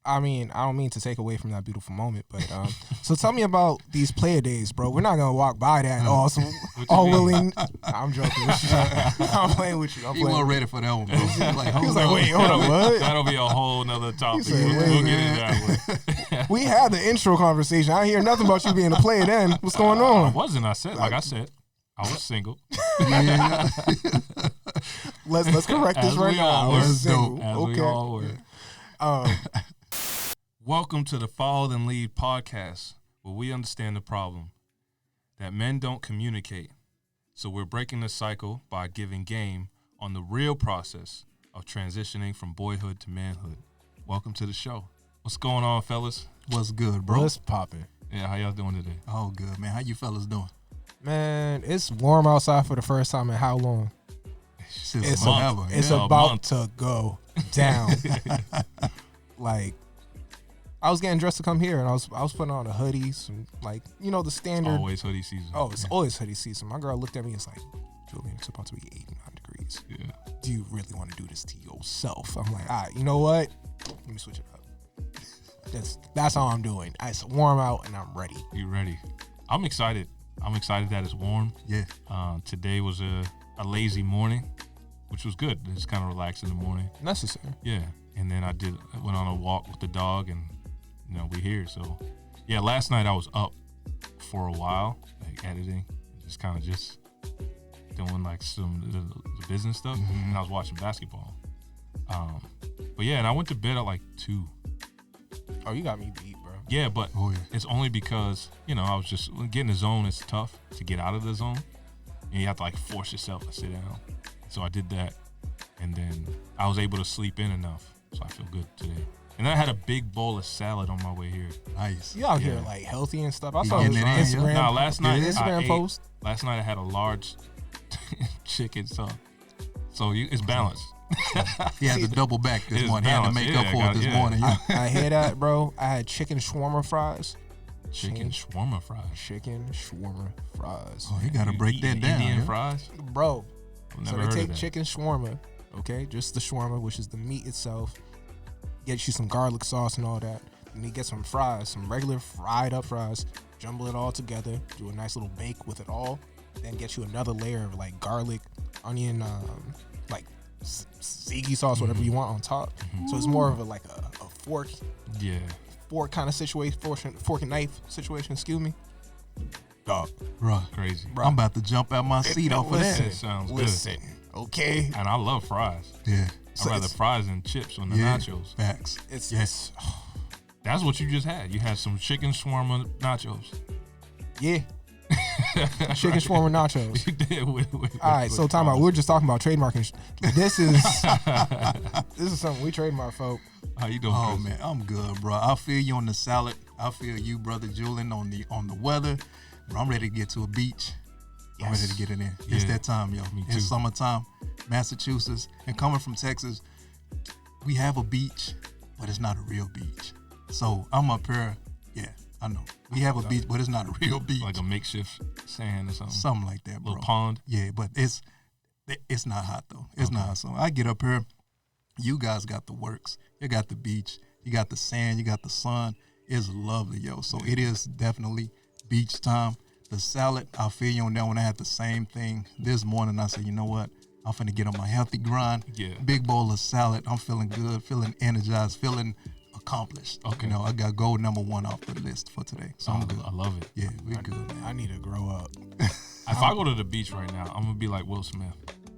I mean, I don't mean to take away from that beautiful moment, but so tell me about these player days, bro. We're not gonna walk by that all willing. I'm joking with you. I'm playing with you. He wasn't ready for that one, bro. He was like, wait, hold on, what? That'll be a whole nother topic. said, We'll get into that one. We had the intro conversation. I hear nothing about you being a player then. What's going I on? wasn't. I said, I said, I was single. Let's correct this As right we now. all I was were. single. As Okay. we all were. Welcome to the Follow and Lead podcast, where we understand the problem that men don't communicate. So we're breaking the cycle by giving game on the real process of transitioning from boyhood to manhood. Welcome to the show. What's going on, fellas? What's good, bro? What's popping? Yeah, how y'all doing today? Oh, good, man. How you fellas doing? Man, it's warm outside for the first time in how long? Since It's forever. It's Yeah, a about month. to go down. Like, I was getting dressed to come here, and I was putting on a hoodie, some like the standard. Always hoodie season. Oh, it's always hoodie season. My girl looked at me and was like, Julian, it's about to be 89 degrees. Yeah. Do you really want to do this to yourself? I'm like, all right, you know what? Let me switch it up. That's all I'm doing. It's warm out, and I'm ready. You ready? I'm excited. I'm excited that it's warm. Yeah. Today was a lazy morning, which was good. Just kind of relaxed in the morning. Necessary. Yeah. And then I went on a walk with the dog, and we're here. So yeah, last night I was up for a while, like editing, just kind of doing like some the business stuff, and I was watching basketball. But yeah, and I went to bed at like 2. Oh, you got me beat, bro. Yeah, but Oh, yeah. it's only because I was just getting the zone. It's tough to get out of the zone, and you have to like force yourself to sit down. So I did that, and then I was able to sleep in enough, so I feel good today. And then I had a big bowl of salad on my way here. Nice. You out here Yeah. like healthy and stuff. I You saw getting his it in, yo? Instagram. Nah, last night Instagram post. Last night I had a large chicken, so it's balanced. He had to double back this It's morning. He had to balanced. make Yeah, up I for got- it this yeah. morning. Yeah. I hear that, bro. I had chicken shawarma fries. Chicken shawarma fries. Chicken shawarma fries. Oh, you got to break that down. Indian yeah. fries. Bro, I've so never they heard of take that. chicken shawarma, okay? Just the shawarma, which is the meat itself. Get you some garlic sauce and all that. And you get some fries, some regular fried up fries. Jumble it all together. Do a nice little bake with it all. Then get you another layer of like garlic, onion, like ziti sauce, whatever you want on top. So it's more of a fork Yeah. kind of situation, fork and knife situation. Excuse me. Dog. Bro, Crazy. Bro. I'm about to jump out my seat off of Listen. that. It sounds Listen, okay. good. And I love fries. Yeah. I'd rather fries than chips on the Yeah. nachos. Facts. It's Yes. That's what you just had. You had some chicken shawarma nachos. yeah. Chicken shawarma nachos. You did with All right, so time out. We were just talking about trademarking. This is something we trademark, folk. How you doing, Oh Chris? man, I'm good, bro. I feel you on the salad. I feel you, brother Julian, on the weather. Bro, I'm ready to get to a beach. I'm ready to get it in. It's Yeah. that time, yo. Me too. It's summertime, Massachusetts, and coming from Texas, we have a beach, but it's not a real beach. So I'm up here. Yeah, I know. We have a beach, but it's not a real beach. Like a makeshift sand or something. Something like that, bro. Little pond. Yeah, but it's not hot though. It's not hot. So I get up here. You guys got the works. You got the beach. You got the sand. You got the sun. It's lovely, yo. So it is definitely beach time. The salad, I feel you on that one. I had the same thing this morning. I said, you know what? I'm finna get on my healthy grind. Yeah. Big bowl of salad. I'm feeling good, feeling energized, feeling accomplished. Okay. You know, I got goal number 1 off the list for today. So I'm good. I love it. Yeah, we good, man. I need to grow up. If I go to the beach right now, I'm gonna be like Will Smith.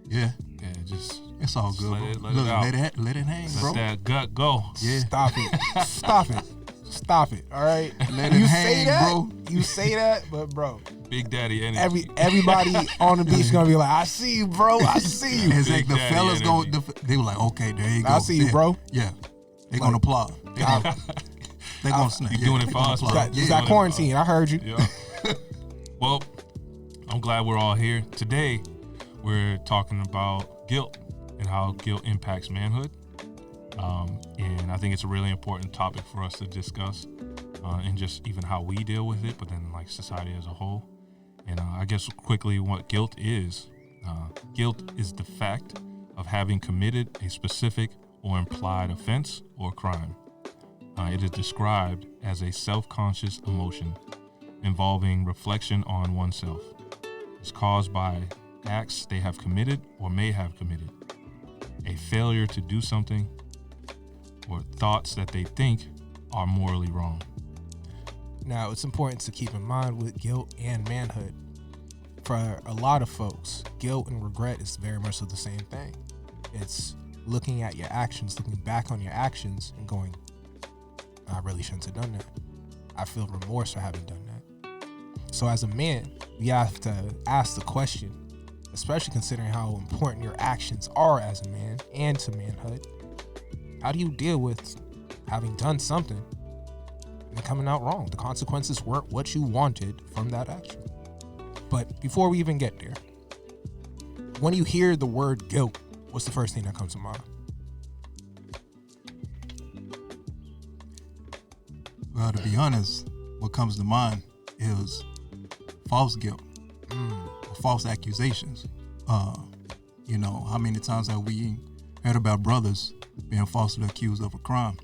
Yeah, Yeah, just it's all good, let bro. it- let it Look, out. let it hang, let bro. that gut go. Yeah. Stop it. Stop it. Stop it. All right. Let it you hang, say that, bro. You say that, but bro, Big Daddy energy. everybody on the beach gonna be like, I see you, bro. I see you. It's like the Daddy fellas go. energy. They were like, okay, there you go. I see you, Yeah. bro. Yeah, they gonna applaud. They gonna snap. You Yeah, doing it they for gonna us, applaud. bro. It's Yeah. that quarantine. I heard you. Yeah. Well, I'm glad we're all here. Today, we're talking about guilt and how guilt impacts manhood. And I think it's a really important topic for us to discuss, and just even how we deal with it, but then like society as a whole. And I guess quickly what guilt is. Guilt is the fact of having committed a specific or implied offense or crime. It is described as a self-conscious emotion involving reflection on oneself. It's caused by acts they have committed or may have committed, a failure to do something, or thoughts that they think are morally wrong. Now, it's important to keep in mind with guilt and manhood. For a lot of folks, guilt and regret is very much of the same thing. It's looking at your actions, looking back on your actions and going, I really shouldn't have done that. I feel remorse for having done that. So as a man, we have to ask the question, especially considering how important your actions are as a man and to manhood. How do you deal with having done something and coming out wrong? The consequences weren't what you wanted from that action. But before we even get there, when you hear the word guilt, what's the first thing that comes to mind? Well, to be honest, what comes to mind is false guilt, or false accusations. You know, how many times have we heard about brothers being falsely accused of a crime,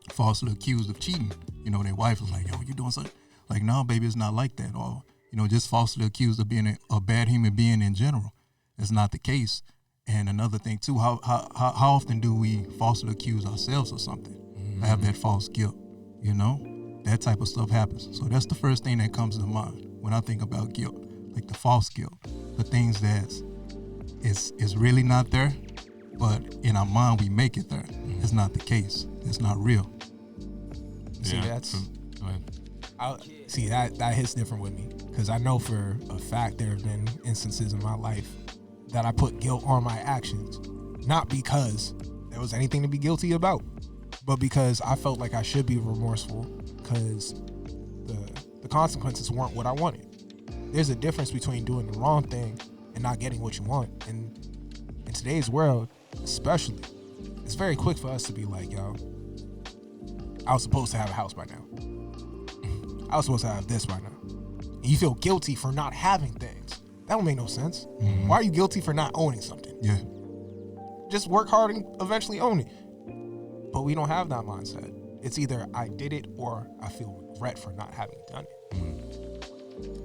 falsely accused of cheating? You know, their wife is like, yo, you doing something? Like, no, baby, it's not like that. Or, you know, just falsely accused of being a bad human being in general. It's not the case. And another thing, too, how often do we falsely accuse ourselves of something? Have that false guilt, you know? That type of stuff happens. So that's the first thing that comes to mind when I think about guilt, like the false guilt, the things that is really not there, but in our mind we make it there. It's not the case. It's not real. See, Go ahead. See that hits different with me, because I know for a fact there have been instances in my life that I put guilt on my actions, not because there was anything to be guilty about, but because I felt like I should be remorseful because the consequences weren't what I wanted. There's a difference between doing the wrong thing and not getting what you want. And in today's world, especially, it's very quick for us to be like, yo, I was supposed to have a house by now. I was supposed to have this by now. And you feel guilty for not having things. That don't make no sense. Why are you guilty for not owning something? Yeah. Just work hard and eventually own it. But we don't have that mindset. It's either I did it or I feel regret for not having done it.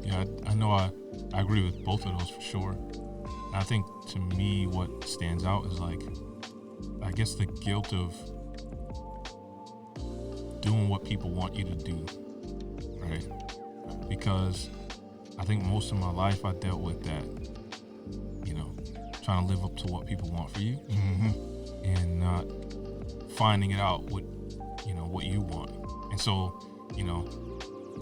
Yeah, I know I agree with both of those for sure. And I think to me what stands out is like, I guess the guilt of doing what people want you to do, right? Because I think most of my life I dealt with that, you know, trying to live up to what people want for you and not finding it out what, you know, what you want. And so, you know,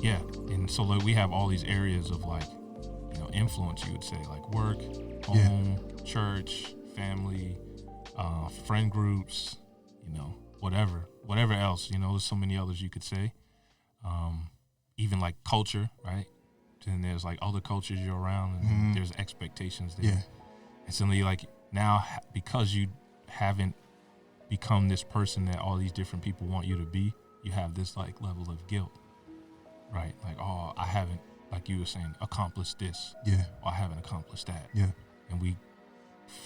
yeah. And so like we have all these areas of like, you know, influence, you would say, like work, home, church, family, friend groups, you know, whatever else, you know, there's so many others you could say. Even like culture, right? Then there's like other cultures you're around and there's expectations there. Yeah. And suddenly like now, because you haven't become this person that all these different people want you to be, you have this like level of guilt, right? Like, oh, I haven't, like you were saying, accomplished this. Yeah. Or I haven't accomplished that. Yeah. And we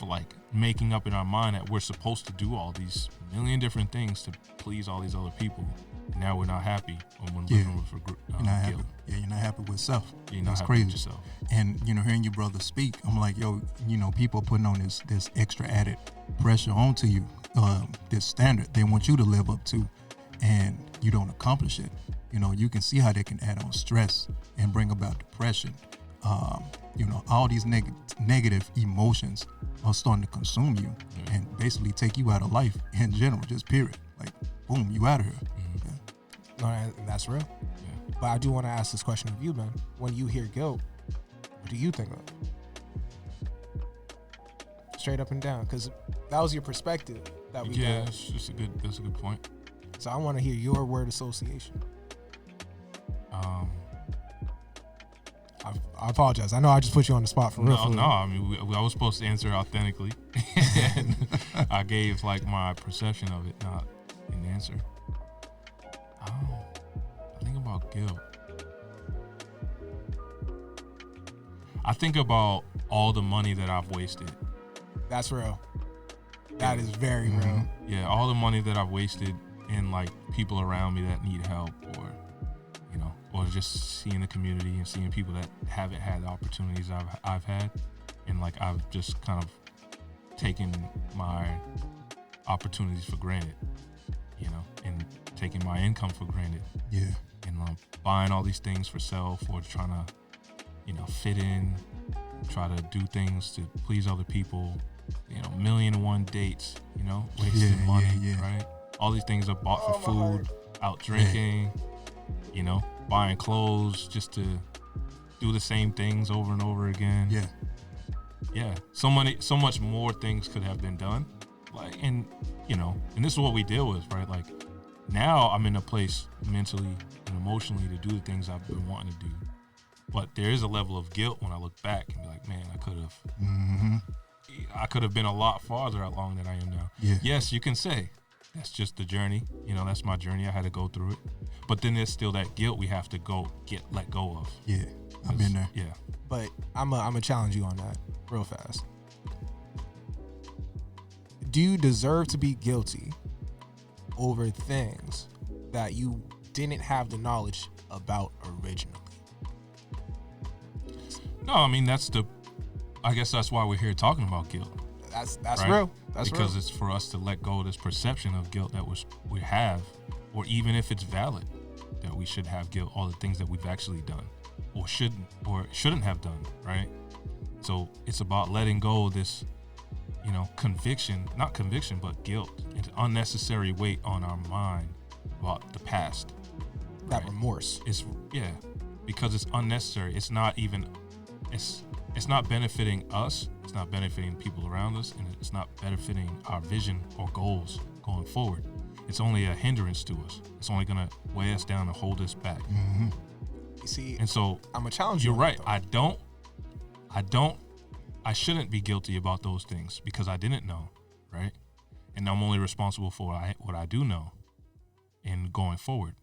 like making up in our mind that we're supposed to do all these million different things to please all these other people. And now we're not happy when we're living with You're not happy. guilt. Yeah, you're not happy with self. You're not That's happy crazy. with yourself. And, you know, hearing your brother speak, I'm like, yo, you know, people are putting on this extra added pressure onto you, this standard they want you to live up to, and you don't accomplish it. You know, you can see how they can add on stress and bring about depression. You know, all these negative emotions are starting to consume you and basically take you out of life in general, just period. Like, boom, you out of here. No, that's real. Yeah. But I do want to ask this question of you, man. When you hear guilt, what do you think of? Straight up and down, because that was your perspective that we Yeah, got. that's a good point. So I want to hear your word association. I apologize. I know I just put you on the spot for real. No, I mean, I was supposed to answer authentically. And I gave like my perception of it, not an answer. I think about guilt. I think about all the money that I've wasted. That's real. That is very real. Yeah, all the money that I've wasted in like people around me that need help, or or just seeing the community and seeing people that haven't had the opportunities I've had, and like I've just kind of taken my opportunities for granted, and taking my income for granted. Yeah. And buying all these things for self, or trying to, fit in, try to do things to please other people, 1,000,001 dates, wasting money, right? All these things are bought for food, out drinking, buying clothes just to do the same things over and over again. Yeah. Yeah. So much more things could have been done. Like, and this is what we deal with, right? Like, now I'm in a place mentally and emotionally to do the things I've been wanting to do. But there is a level of guilt when I look back and be like, man, I could have been a lot farther along than I am now. Yeah. Yes, you can say that's just the journey. That's my journey. I had to go through it. But then there's still that guilt we have to let go of. Yeah. I've been there. Yeah. But I'm gonna challenge you on that real fast. Do you deserve to be guilty over things that you didn't have the knowledge about originally? No, I mean, I guess that's why we're here talking about guilt. That's right? real. That's because real. It's for us to let go of this perception of guilt that we have, or even if it's valid, that we should have guilt, all the things that we've actually done or shouldn't have done, right? So it's about letting go of this, not conviction, but guilt. It's unnecessary weight on our mind about the past. That right? remorse. Because it's unnecessary. It's not benefiting us. It's not benefiting people around us, and it's not benefiting our vision or goals going forward. It's only a hindrance to us. It's only gonna weigh us down and hold us back. Mm-hmm. You see, and so I'm gonna challenge you. You're right. That, I shouldn't be guilty about those things because I didn't know, right? And I'm only responsible for what I do know and going forward.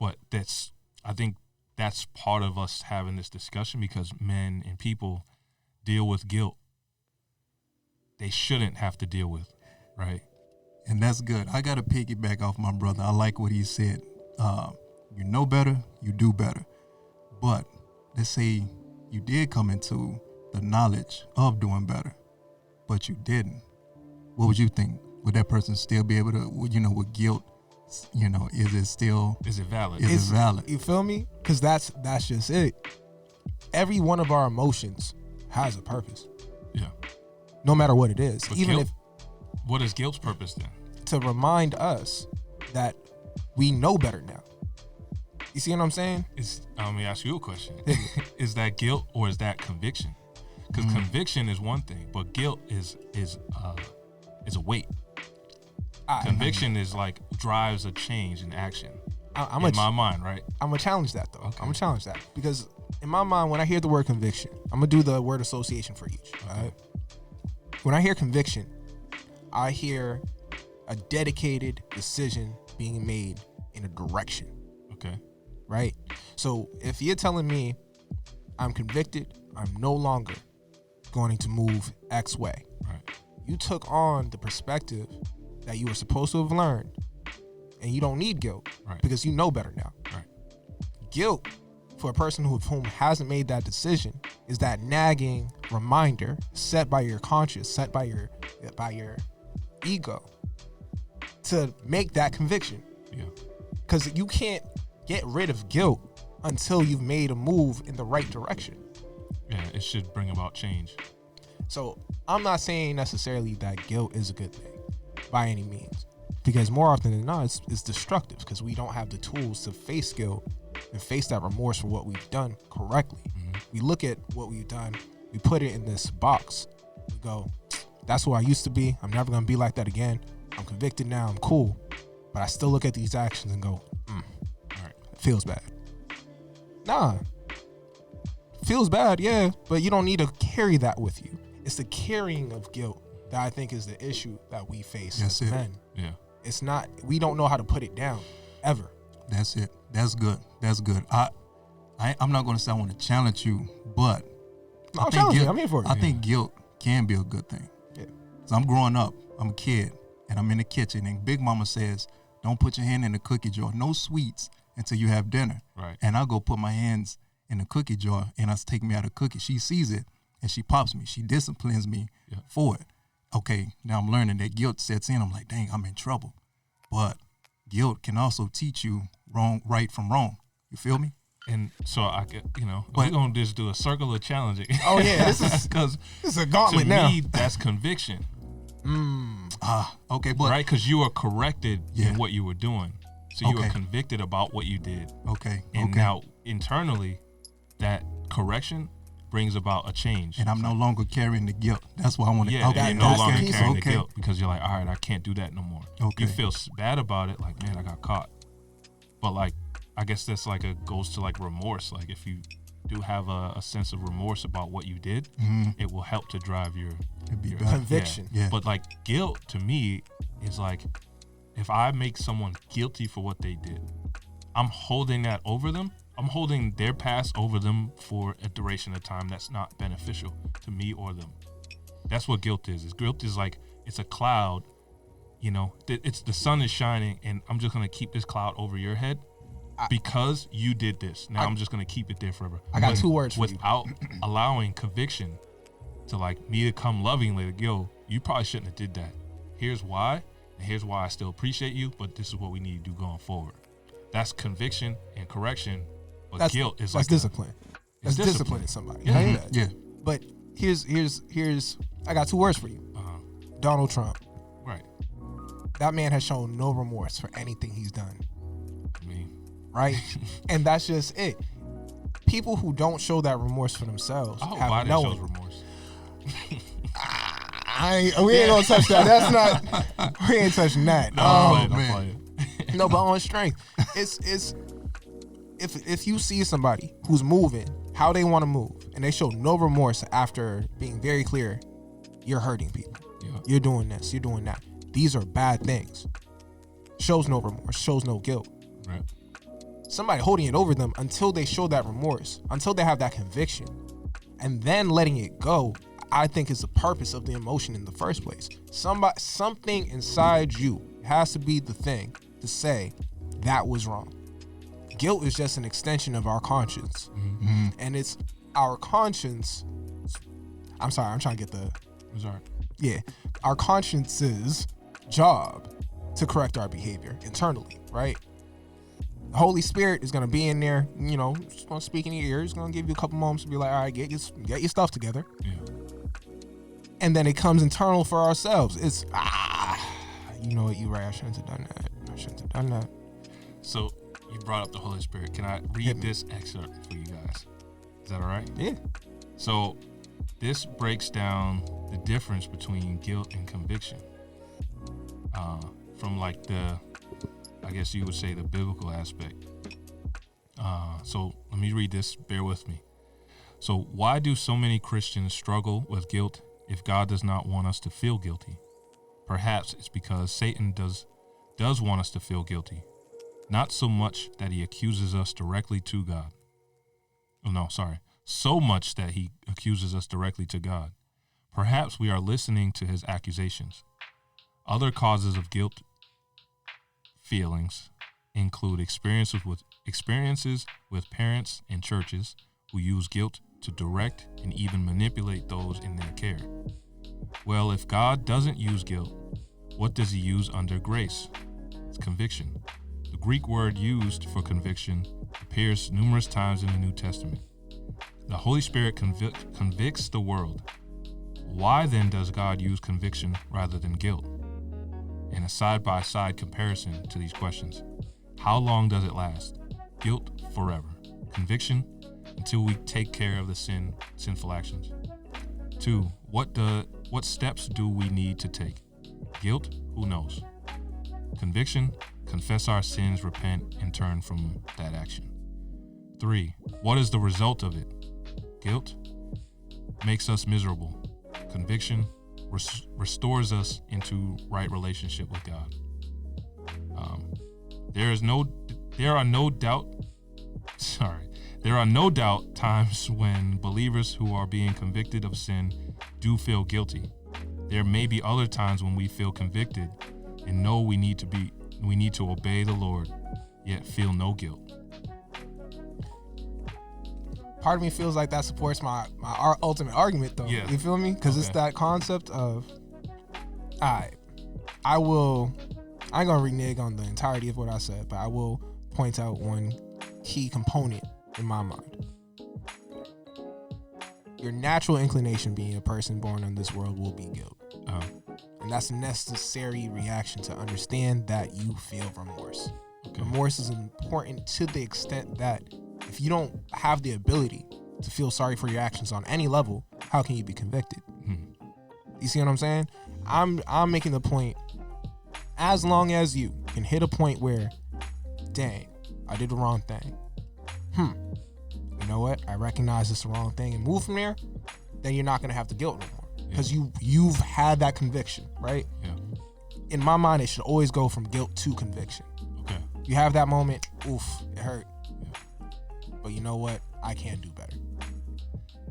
But I think that's part of us having this discussion, because men and people deal with guilt they shouldn't have to deal with, right? And that's good. I got to piggyback off my brother. I like what he said. You know better, you do better. But let's say you did come into the knowledge of doing better, but you didn't. What would you think? Would that person still be able to, with guilt, is it valid? Is it valid? You feel me? Because that's just it. Every one of our emotions has a purpose. Yeah. No matter what it is. But even guilt, what is guilt's purpose then? To remind us that we know better now. You see what I'm saying? Let me ask you a question. Is that guilt or is that conviction? Because conviction is one thing, but guilt is a weight. Conviction is like drives a change in action. In my mind, right? I'm gonna challenge that though. Okay. I'm gonna challenge that because in my mind, when I hear the word conviction, I'm gonna do the word association for each. Okay. All right? When I hear conviction, I hear a dedicated decision being made in a direction. Okay. Right? So if you're telling me I'm convicted, I'm no longer going to move X way. Right. You took on the perspective that you were supposed to have learned, and you don't need guilt, right, because you know better now. Right. Guilt for a person whom hasn't made that decision is that nagging reminder set by your conscience, set by your ego to make that conviction. Yeah. Because you can't get rid of guilt until you've made a move in the right direction. Yeah, it should bring about change. So I'm not saying necessarily that guilt is a good thing by any means, because more often than not, it's destructive because we don't have the tools to face guilt and face that remorse for what we've done correctly. Mm-hmm. We look at what we've done, we put it in this box, we go, that's who I used to be, I'm never gonna be like that again, I'm convicted now, I'm cool, but I still look at these actions and go, all right, it feels bad. Nah, feels bad, yeah, but you don't need to carry that with you. It's the carrying of guilt that I think is the issue that we face as men. Yeah. It's not, we don't know how to put it down, ever. That's it. That's good. That's good. I'm not going to say I want to challenge you, but No, I'm challenging you. I'm here for it. I think guilt can be a good thing. Yeah. So I'm growing up. I'm a kid, and I'm in the kitchen, and Big Mama says, don't put your hand in the cookie jar, no sweets until you have dinner. Right. And I go put my hands in the cookie jar, and I take me out a cookie. She sees it, and she pops me. She disciplines me for it. Okay, now I'm learning that guilt sets in. I'm like, dang, I'm in trouble. But guilt can also teach you right from wrong. You feel me? And so I could, we're gonna just do a circle of challenging. Oh yeah, this is because this is a to gauntlet now. me that's conviction, Okay, but right? Because you were corrected in what you were doing, so you were Okay. convicted about what you did, okay, and okay. now internally, that correction brings about a change. And I'm no longer carrying the guilt. That's why I want to. Yeah, okay, you're no that's longer the piece. carrying okay. the guilt because you're like, all right, I can't do that no more. Okay. You feel bad about it, like, man, I got caught. But like, I guess that's like goes to like remorse. Like if you do have a sense of remorse about what you did, it will help to drive your It'd be your- better. Conviction. Yeah. But like guilt to me is like, if I make someone guilty for what they did, I'm holding that over them. I'm holding their past over them for a duration of time that's not beneficial to me or them. That's what guilt is. Guilt is like, it's a cloud, it's the sun is shining and I'm just going to keep this cloud over your head because you did this. Now I'm just going to keep it there forever. I got two words for you. Without allowing conviction to like me to come lovingly, like, yo, you probably shouldn't have did that. Here's why, and here's why I still appreciate you, but this is what we need to do going forward. That's conviction and correction. But guilt is like discipline. That's discipline. disciplining somebody. Yeah. I hear that. Yeah. But here's I got two words for you. Donald Trump. Right. That man has shown no remorse for anything he's done. I mean, Right? And that's just it. People who don't show that remorse for themselves I hope have Biden no shows remorse. we ain't gonna touch that. That's not we ain't touching that. I'm man. playing. No, but on strength. It's if you see somebody who's moving how they want to move and they show no remorse after being very clear, you're hurting people. Yeah. You're doing this, you're doing that. These are bad things. Shows no remorse, shows no guilt. Right. Somebody holding it over them until they show that remorse, until they have that conviction, and then letting it go, I think is the purpose of the emotion in the first place. Something inside you has to be the thing to say that was wrong. Guilt is just an extension of our conscience, and it's our conscience. I'm sorry, I'm trying to get the It's all right. our conscience's job to correct our behavior internally, right? The Holy Spirit is going to be in there, just going to speak in your ear. He's going to give you a couple moments to be like, all right, get your stuff together. Yeah. And then it comes internal for ourselves. It's, you know what, you're right. I shouldn't have done that. So you brought up the Holy Spirit. Can I read this excerpt for you guys? Is that all right? Yeah. So this breaks down the difference between guilt and conviction. From like I guess you would say the biblical aspect. So let me read this. Bear with me. So why do so many Christians struggle with guilt if God does not want us to feel guilty? Perhaps it's because Satan does want us to feel guilty. Not so much that he accuses us directly to God. So much that he accuses us directly to God. Perhaps we are listening to his accusations. Other causes of guilt feelings include experiences with parents and churches who use guilt to direct and even manipulate those in their care. Well, if God doesn't use guilt, what does he use under grace? It's conviction. The Greek word used for conviction appears numerous times in the New Testament. The Holy Spirit convicts the world. Why then does God use conviction rather than guilt? And a side-by-side comparison to these questions. How long does it last? Guilt forever. Conviction until we take care of the sinful actions. 2. What steps do we need to take? Guilt? Who knows? Conviction? Confess our sins, repent, and turn from that action. 3. What is the result of it? Guilt? Makes us miserable. Conviction? Restores us into right relationship with God. There are no doubt times when believers who are being convicted of sin do feel guilty. There may be other times when we feel convicted, and know we need to obey the Lord, yet feel no guilt. Part of me feels like that supports my ultimate argument, though. Yeah. You feel me? Because it's Okay. that concept of, I ain't gonna renege on the entirety of what I said, but I will point out one key component in my mind. Your natural inclination, being a person born in this world, will be guilt. And that's a necessary reaction to understand that you feel remorse. Okay. Remorse is important to the extent that if you don't have the ability to feel sorry for your actions on any level, how can you be convicted? Mhm. You see what I'm saying? I'm making the point, as long as you can hit a point where, dang, I did the wrong thing. You know what? I recognize it's the wrong thing and move from there, then you're not gonna have the guilt no more. Because you've had that conviction, right? Yeah. In my mind, it should always go from guilt to conviction. Okay. You have that moment, oof, it hurt. But you know what? I can do better.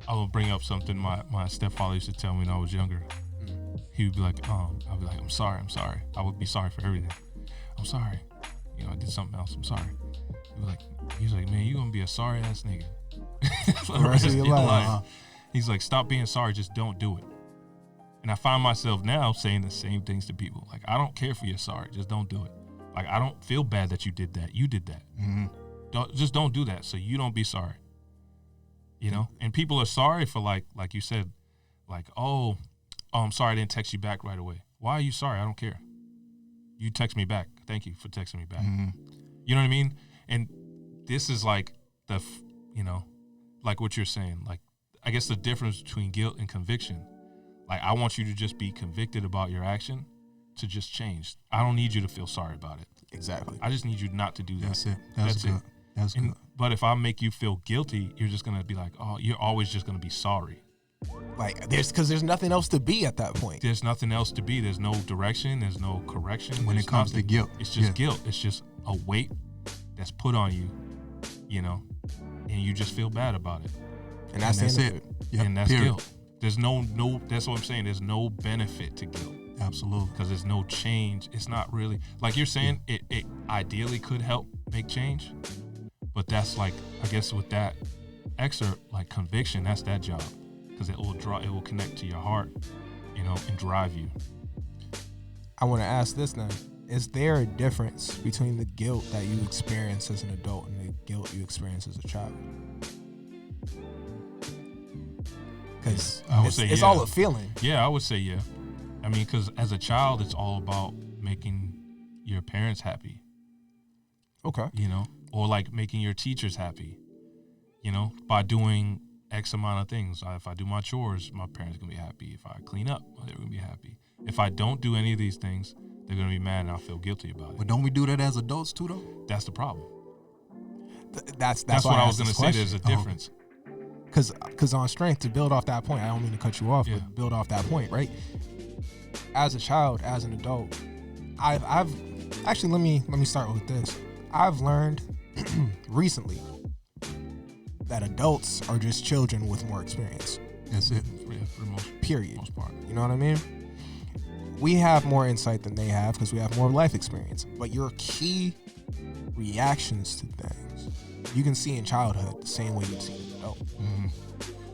I will bring up something my stepfather used to tell me when I was younger. He would be like, I'd be like, I'm sorry. I would be sorry for everything. I'm sorry. You know, I did something else. I'm sorry. He's like, man, you gonna be a sorry ass nigga for the rest of your life. He's like, stop being sorry, just don't do it. And I find myself now saying the same things to people. Like, I don't care if you're sorry, just don't do it. Like, I don't feel bad that you did that. You did that. Don't do that, so you don't be sorry. You know? And people are sorry for like you said, like, oh, I'm sorry I didn't text you back right away. Why are you sorry? I don't care. You text me back. Thank you for texting me back. You know what I mean? And this is like like what you're saying. Like, I guess the difference between guilt and conviction. Like, I want you to just be convicted about your action to just change. I don't need you to feel sorry about it. Exactly. I just need you not to do that. That's it. That's good. it. That's good. But if I make you feel guilty, you're just going to be like, oh, you're always just going to be sorry. Like, there's nothing else to be at that point. There's nothing else to be. There's no direction. There's no correction. When There's it comes to nothing. guilt. It's just Yeah. guilt. It's just a weight that's put on you, you know, and you just feel bad about it. And that's it. Yep. And that's Period. guilt. There's no, that's what I'm saying. There's no benefit to guilt Absolutely. because there's no change. It's not really, like you're saying, it ideally could help make change. But that's like, I guess with that excerpt, like conviction, that's that job. Because it will connect to your heart, you know, and drive you. I want to ask this now. Is there a difference between the guilt that you experience as an adult and the guilt you experience as a child? Because I would say it's yeah. all a feeling. Yeah, I would say yeah. I mean, because as a child, it's all about making your parents happy, Okay. you know, or like making your teachers happy, you know, by doing X amount of things. If I do my chores, my parents are going to be happy. If I clean up, they're going to be happy. If I don't do any of these things, they're going to be mad and I'll feel guilty about it. But don't we do that as adults too, though? That's the problem. That's That's why what I was going to say. There's a difference. Because on strength, to build off that point, I don't mean to cut you off, Yeah. but build off that point, right? As a child, as an adult, I've actually let me start with this. I've learned recently that adults are just children with more experience. That's it. Yeah, for the most Period. part. You know what I mean? We have more insight than they have because we have more life experience. But your key reactions to things, you can see in childhood the same way you see in adult.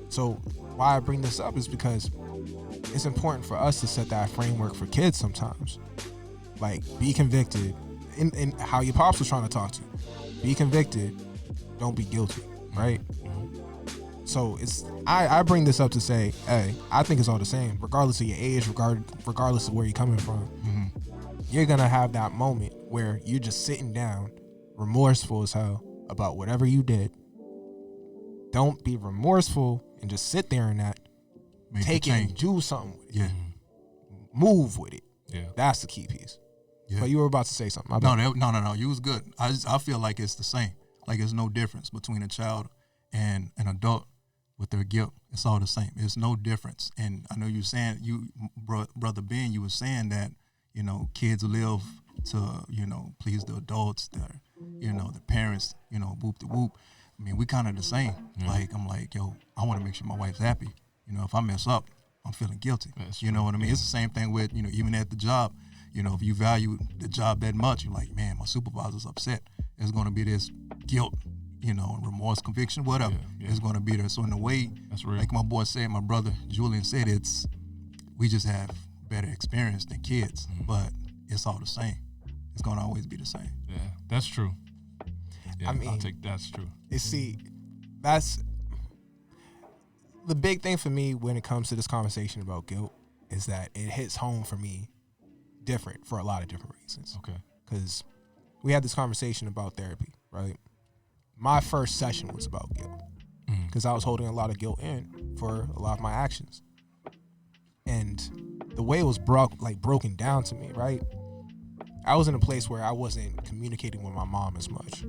So why I bring this up is because it's important for us to set that framework for kids sometimes. Like, be convicted. In how your pops was trying to talk to you. Be convicted. Don't be guilty. Right? So I bring this up to say, hey, I think it's all the same, regardless of your age, regardless of where you're coming from. You're gonna have that moment where you're just sitting down, remorseful as hell about whatever you did. Don't be remorseful and just sit there and that. Make Take a it and change. do something with it. Yeah. Move with it. Yeah. That's the key piece. Yeah. But you were about to say something. My No, bad. no. You was good. I feel like it's the same. Like, there's no difference between a child and an adult with their guilt. It's all the same. It's no difference. And I know you saying, Brother Ben, you were saying that, you know, kids live to, you know, please the adults, their, you know, the parents, you know, whoop the whoop. I mean, we kind of the same. Like, I'm like, yo, I want to make sure my wife's happy. You know, if I mess up, I'm feeling guilty. That's you know what I mean? It's the same thing with, you know, even at the job, You know, if you value the job that much, you're like, man, my supervisor's upset. There's going to be this guilt, you know, remorse, conviction, whatever. Yeah. It's going to be there. So in a way, That's real. like my boy said, my brother Julian said, we just have better experience than kids, but it's all the same. It's going to always be the same. Yeah, that's true. Yeah, I mean, I'll take that's true. You see, that's the big thing for me when it comes to this conversation about guilt is that it hits home for me different for a lot of different reasons. Okay. Because we had this conversation about therapy, right? My first session was about guilt because I was holding a lot of guilt in for a lot of my actions. And the way it was broken down to me, right? I was in a place where I wasn't communicating with my mom as much.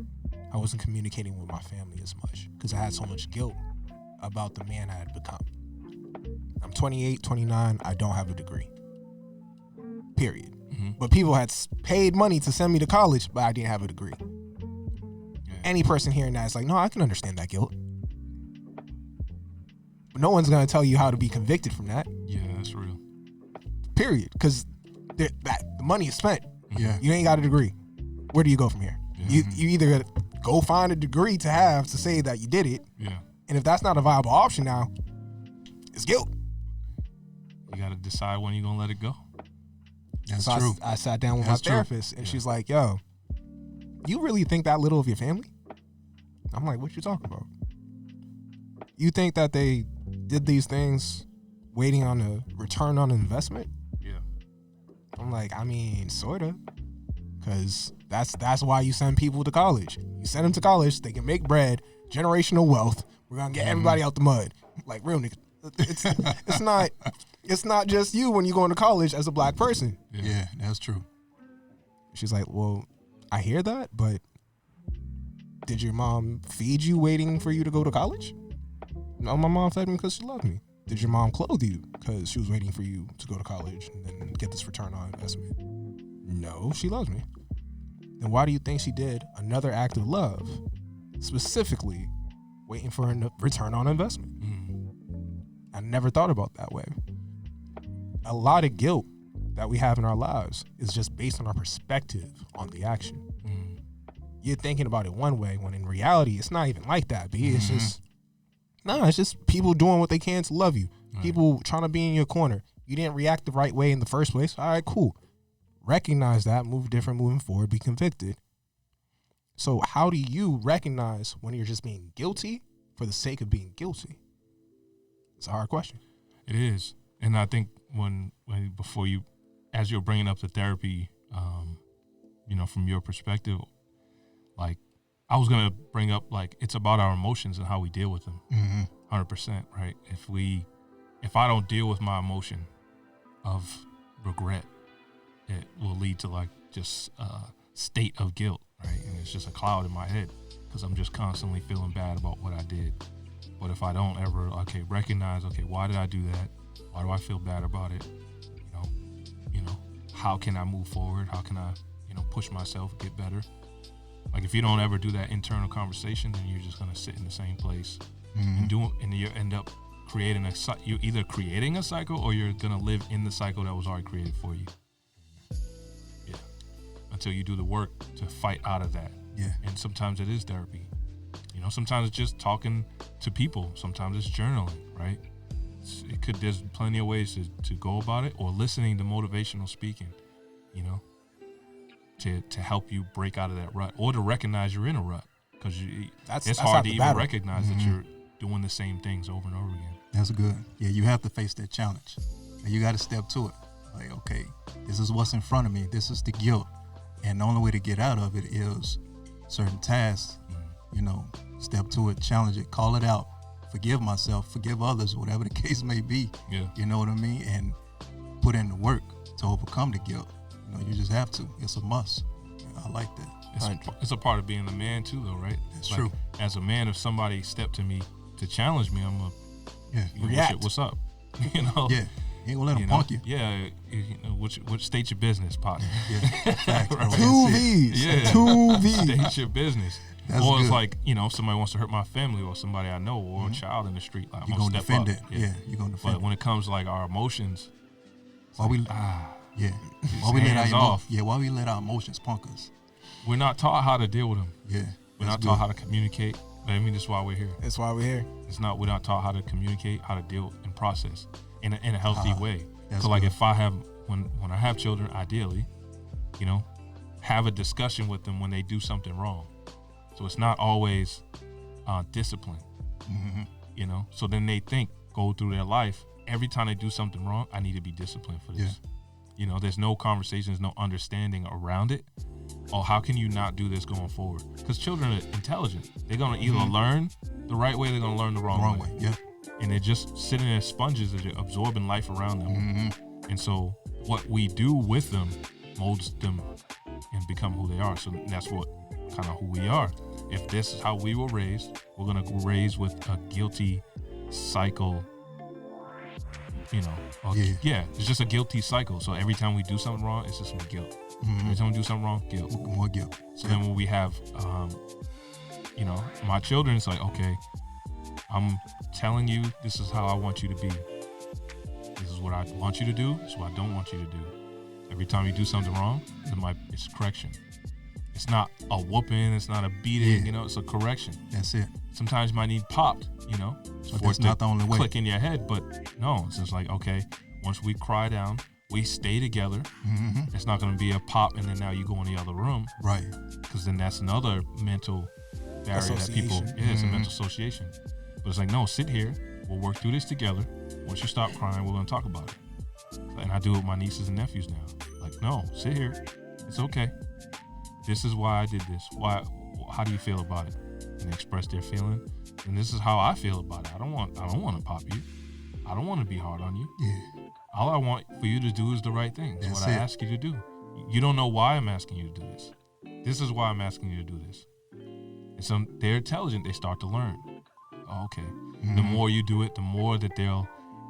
I wasn't communicating with my family as much because I had so much guilt about the man I had become. I'm 28, 29. I don't have a degree. Period. But people had paid money to send me to college, but I didn't have a degree. Yeah. Any person hearing that is like, no, I can understand that guilt. But no one's going to tell you how to be convicted from that. Yeah, that's real. Period. Because the money is spent. Yeah. You ain't got a degree. Where do you go from here? Yeah. You either go find a degree to have to say that you did it, Yeah. and if that's not a viable option now, it's guilt. You got to decide when you're going to let it go. That's So true. I sat down with That's my true. therapist, and she's like, yo, you really think that little of your family? I'm like, what you talking about? You think that they did these things waiting on a return on investment? Yeah. I'm like, I mean, sort of. Because that's why you send people to college. You send them to college, they can make bread, generational wealth. We're going to get everybody out the mud. Like, real niggas. It's not just you when you go into college as a black person. Yeah, that's true. She's like, well, I hear that, but did your mom feed you waiting for you to go to college? No, my mom fed me because she loved me. Did your mom clothe you because she was waiting for you to go to college and then get this return on investment? No, she loves me. Then why do you think she did another act of love, specifically waiting for a return on investment? I never thought about that way. A lot of guilt that we have in our lives is just based on our perspective on the action. You're thinking about it one way when in reality it's not even like that, B. It's just people doing what they can to love you. People trying to be in your corner. You didn't react the right way in the first place. All right, cool. Recognize that, move different moving forward, be convicted. So how do you recognize when you're just being guilty for the sake of being guilty? It's a hard question. It is. And I think when before you, as you're bringing up the therapy, from your perspective, like I was going to bring up, like, it's about our emotions and how we deal with them. 100%, right? If I don't deal with my emotion of regret, it will lead to like just a state of guilt, right? And it's just a cloud in my head because I'm just constantly feeling bad about what I did. But if I don't ever, recognize, why did I do that? Why do I feel bad about it? How can I move forward? How can I, push myself, get better? Like if you don't ever do that internal conversation, then you're just gonna sit in the same place and you end up creating you're either creating a cycle or you're gonna live in the cycle that was already created for you. Yeah. Until you do the work to fight out of that. Yeah. And sometimes it is therapy. Sometimes it's just talking to people. Sometimes it's journaling, right? There's plenty of ways to go about it, or listening to motivational speaking, to help you break out of that rut, or to recognize you're in a rut, because it's hard to even recognize that you're doing the same things over and over again. That's good. Yeah, you have to face that challenge. And you got to step to it. Like, okay, this is what's in front of me. This is the guilt. And the only way to get out of it is certain tasks, step to it, challenge it, call it out, forgive myself, forgive others, whatever the case may be. Yeah. You know what I mean? And put in the work to overcome the guilt. You just have to. It's a must. I like that. It's a part of being a man too, though, right? That's true. As a man, if somebody stepped to me to challenge me, I'm react. What's up? Yeah. You ain't gonna let them punk you. Yeah. Which state your business, partner? Yeah. Facts, bro. Two V's. Yeah. Two V's. State your business. That's or it's good. like, if somebody wants to hurt my family or somebody I know or a child in the street, like, I'm You're gonna gonna step defend up. it. Yeah, you're gonna defend But when it comes to like our emotions, Why we Yeah. Just Why we let hands our off. why we let our emotions punk us? We're not taught how to deal with them. Yeah. We're that's not taught good. how to communicate. I mean, that's why we're here. That's why we're here. We're not taught how to communicate, how to deal and process in a healthy way. that's So like good. if I have when I have children, ideally, you know, have a discussion with them when they do something wrong. So it's not always discipline, Mm-hmm. you know. So then they go through their life, every time they do something wrong, I need to be disciplined for this. Yeah. You know, there's no conversations, no understanding around it. Oh, how can you not do this going forward? Because children are intelligent. They're gonna either learn the right way, they're gonna learn the wrong way. Yeah. And they're just sitting there sponges that are absorbing life around them. Mm-hmm. And so what we do with them molds them and become who they are. So that's what kind of who we are. If this is how we were raised, we're gonna raise with a guilty cycle. You know, Yeah. it's just a guilty cycle. So every time we do something wrong, it's just some guilt. Every time we do something wrong, guilt. More guilt. So then when we have, you know, my children, it's like, okay, I'm telling you, this is how I want you to be. This is what I want you to do. This is what I don't want you to do. Every time you do something wrong, it's correction. It's not a whooping. It's not a beating. Yeah. You know, it's a correction. That's it. Sometimes you might need popped, you know, But for that's it to not the only way. click in your head. But no, it's just like, okay, once we cry down, we stay together. Mm-hmm. It's not going to be a pop and then now you go in the other room, Right. because then that's another mental barrier that people, Association. it's a mental association. But it's like, no, sit here. We'll work through this together. Once you stop crying, we're going to talk about it. And I do it with my nieces and nephews now. Like, no, sit here. It's okay. This is why I did this. How do you feel about it? And they express their feeling. And this is how I feel about it. I don't want to pop you. I don't want to be hard on you. Yeah. All I want for you to do is the right thing. It's That's what I it. ask you to do. You don't know why I'm asking you to do this. This is why I'm asking you to do this. And so they're intelligent. They start to learn. Oh, okay. Mm-hmm. The more you do it, the more that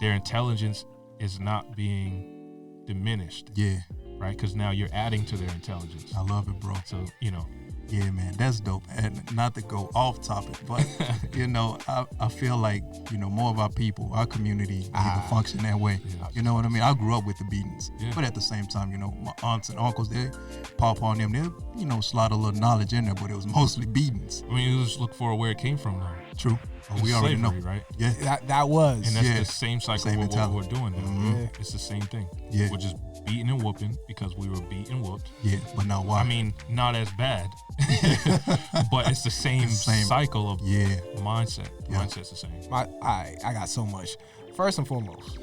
their intelligence is not being diminished, Yeah. right? Because now you're adding to their intelligence. I love it, bro. So, you know, Yeah, man, that's dope. And not to go off topic, but you know, I feel like, you know, more of our people, our community need to function that way. Yeah. You know what I mean? I grew up with the beatings, Yeah. but at the same time, you know, my aunts and uncles, they pop on them, they, you know, slide a little knowledge in there, but it was mostly beatings. I mean, you just look for where it came from now. True. Oh, It's we already slavery, know. right? Yeah. That was. And that's Yeah. the same cycle Same with what we're mentality. doing now. Mhm. Yeah. It's the same thing. Yeah. We're just beating and whooping because we were beat and whooped. Yeah. But now why? I mean, not as bad, but it's the same, Same. cycle of yeah. mindset. The Yeah. mindset's the same. I got so much. First and foremost,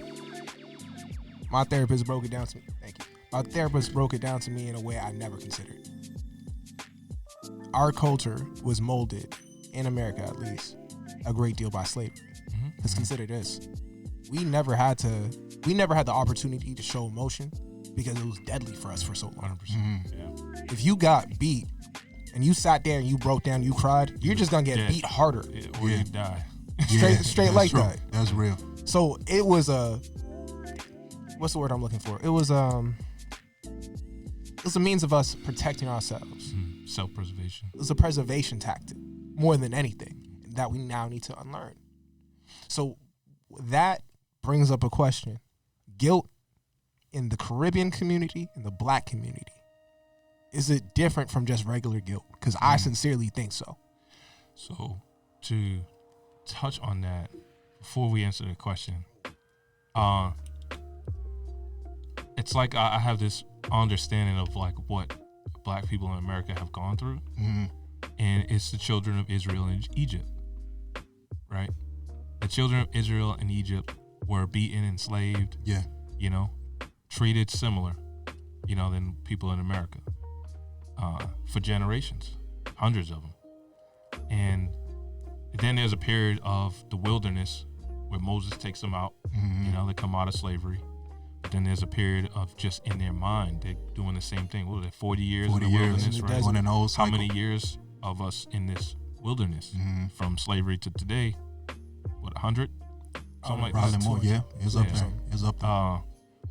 my therapist broke it down to me. Thank you. My therapist broke it down to me in a way I never considered. Our culture was molded, in America at least, a great deal by slavery. Because consider this. We never had the opportunity to show emotion because it was deadly for us for so long. 100%. Yeah. If you got beat and you sat there and you broke down, you cried, you're just gonna get dead. beat harder. Yeah, or Yeah. you die. Yeah, Straight that's like true. that. That's real. So it was what's the word I'm looking for? It was a means of us protecting ourselves. Self-preservation. It was a preservation tactic more than anything that we now need to unlearn. So that brings up a question. Guilt in the Caribbean community, in the Black community, is it different from just regular guilt? Because I sincerely think so. So to touch on that, before we answer the question, it's like I have this understanding of like what Black people in America have gone through, and it's the children of Israel and Egypt, right? The children of Israel and Egypt were beaten, enslaved, Yeah. you know, treated similar, you know, than people in America for generations, hundreds of them. And then there's a period of the wilderness where Moses takes them out, you know, they come out of slavery. But then there's a period of just in their mind, they're doing the same thing. What was it, 40 years 40 in the years. wilderness, right? Going in the old How cycle. many years of us in this wilderness from slavery to today? What, 100? Something like Probably that. more. Yeah. It's up Yeah. there. It's up there.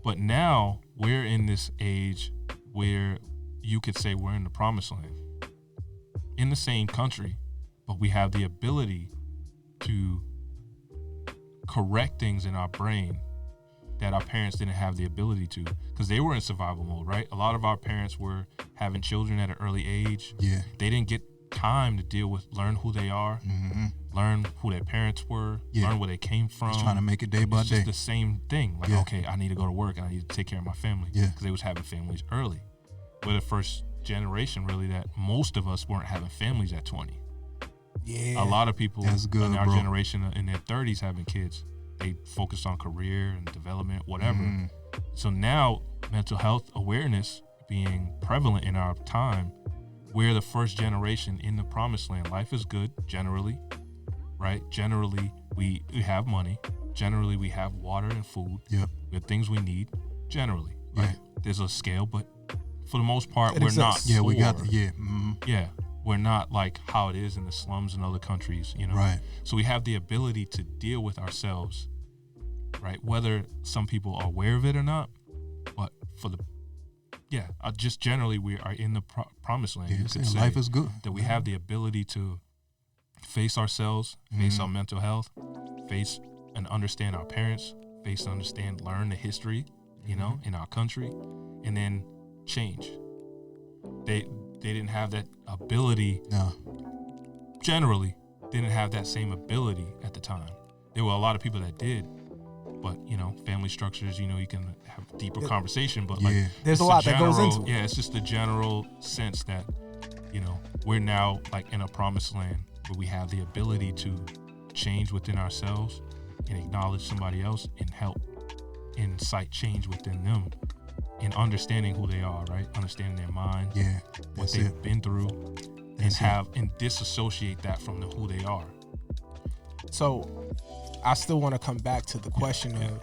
But now we're in this age where you could say we're in the promised land, in the same country, but we have the ability to correct things in our brain that our parents didn't have the ability to, because they were in survival mode, right? A lot of our parents were having children at an early age. Yeah. They didn't get time to deal with, learn who they are, learn who their parents were, learn where they came from. Just trying to make it day by It's day. just the same thing. Like, okay, I need to go to work and I need to take care of my family. Yeah. Because they was having families early. We're the first generation, really, that most of us weren't having families at 20. Yeah. A lot of people That's good, in our bro. generation in their 30s having kids. They focused on career and development, whatever. So now mental health awareness being prevalent in our time, we're the first generation in the promised land. Life is good generally, right? Generally, we have money. Generally, we have water and food. Yep. We have things we need. Generally, right? Yeah. There's a scale, but for the most part, It we're not. exists. Yeah, we got poor. Yeah, we're not like how it is in the slums in other countries, you know? Right. So we have the ability to deal with ourselves, right? Whether some people are aware of it or not, but just generally we are in the promised land. Yeah, You could say life is good. that we have the ability to face ourselves, face our mental health, face and understand our parents, face and understand, learn the history, you know, in our country, and then change. They didn't have that ability. No. Generally, didn't have that same ability at the time. There were a lot of people that did, but you know, family structures, you know, you can have a deeper conversation, but like Yeah. There's it's a lot that goes into it. Yeah, it's just the general sense that, you know, we're now like in a promised land where we have the ability to change within ourselves and acknowledge somebody else and help incite change within them in understanding who they are, right? Understanding their mind, Yeah. what That's they've it. been through, That's and disassociate that from who they are. So I still want to come back to the question of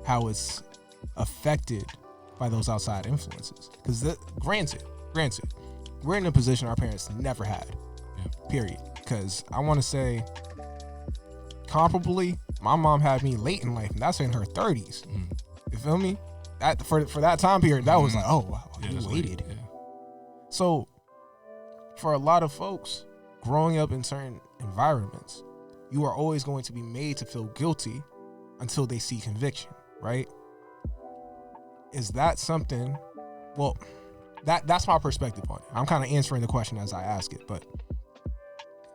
how it's affected by those outside influences. Because granted, we're in a position our parents never had, period. Because I want to say, comparably, my mom had me late in life, and that's in her 30s. You feel me? That for that time period, that was like, oh, wow, you that's waited. late, yeah. So for a lot of folks, growing up in certain environments, you are always going to be made to feel guilty until they see conviction, right? Is that something? Well, that's my perspective on it. I'm kind of answering the question as I ask it, but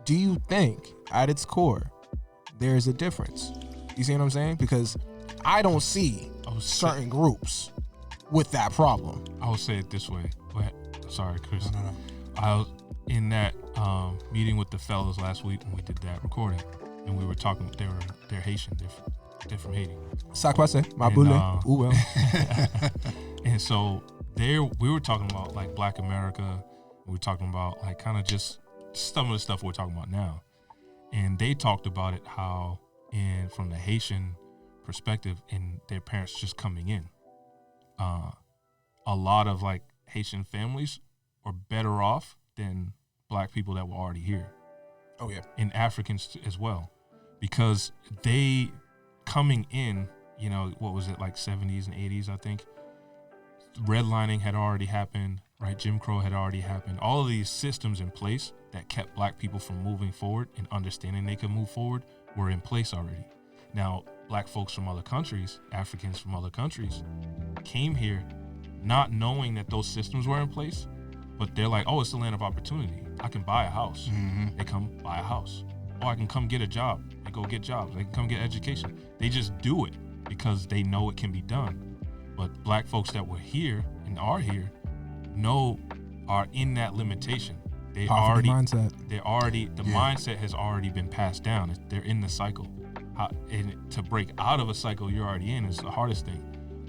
do you think at its core there's a difference? You see what I'm saying? Because I don't see certain groups with that problem. I would say it this way. Go ahead. Sorry, Chris. No. I was in that meeting with the fellas last week when we did that recording, and we were talking. They're Haitian. They're from Haiti. Sakpase, my And, boule. Ooh, well. And so we were talking about like Black America. We were talking about like kind of just some of the stuff we're talking about now. And they talked about it how from the Haitian perspective and their parents just coming in, a lot of like Haitian families are better off than Black people that were already here. Oh yeah. And Africans as well, because they coming in, you know, what was it, like 70s and 80s, I think. Redlining had already happened, right? Jim Crow had already happened. All of these systems in place that kept Black people from moving forward and understanding they could move forward were in place already. Now, Black folks from other countries, Africans from other countries, came here not knowing that those systems were in place, but they're like, oh, it's the land of opportunity. I can buy a house. They come buy a house. Or I can come get a job. They go get jobs. They can come get education. They just do it because they know it can be done. But Black folks that were here and are here are in that limitation. The mindset has already been passed down. They're in the cycle. And to break out of a cycle you're already in is the hardest thing.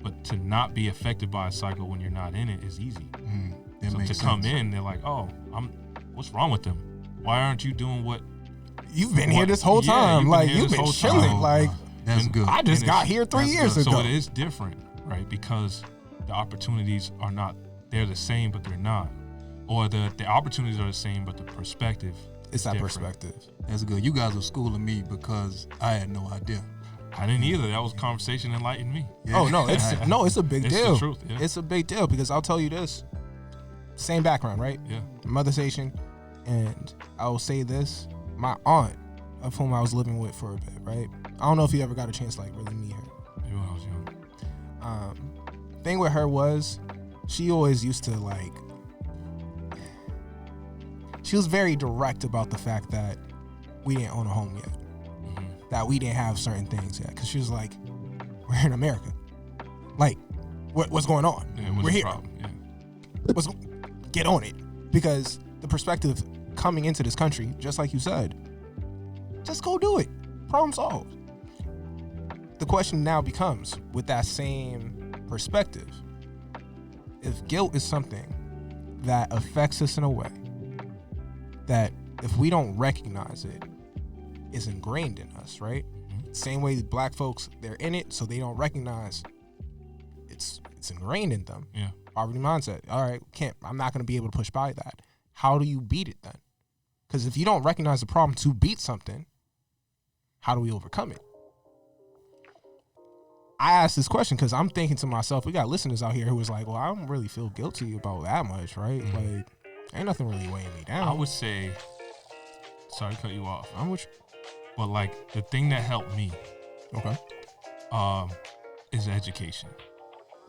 But to not be affected by a cycle when you're not in it is easy. So to come in, they're like, oh, what's wrong with them? Why aren't you doing what? You've been here this whole time. Like, you've been chilling. Like, that's good. I just got here 3 years ago. So it is different, right? Because the opportunities are not, they're the same, but they're not. Or the opportunities are the same, but the perspective It's that different. perspective. That's good. You guys are schooling me because I had no idea. I didn't either. That was conversation enlightened me. Yeah. Oh no, it's a big It's deal. the truth, yeah. It's a big deal because I'll tell you this. Same background, right? Yeah. Mother's Haitian, and I will say this: my aunt, of whom I was living with for a bit, right? I don't know if you ever got a chance to like really meet her. Maybe when I was young. Thing with her was she always used to like. She was very direct about the fact that we didn't own a home yet, that we didn't have certain things yet. Because she was like, "We're in America. Like, what's going on? Yeah, We're here. Problem. Yeah. Get on it." Because the perspective coming into this country, just like you said, just go do it. Problem solved. The question now becomes, with that same perspective, if guilt is something that affects us in a way that if we don't recognize it, is ingrained in us, right? Same way black folks, they're in it, so they don't recognize it's ingrained in them. Yeah. Poverty mindset. All right, I'm not going to be able to push by that. How do you beat it then? Because if you don't recognize the problem to beat something, how do we overcome it? I asked this question because I'm thinking to myself, we got listeners out here who was like, well, I don't really feel guilty about that much, right? Like, ain't nothing really weighing me down. I would say, sorry to cut you off, I'm with you. but like the thing that helped me Okay. is education.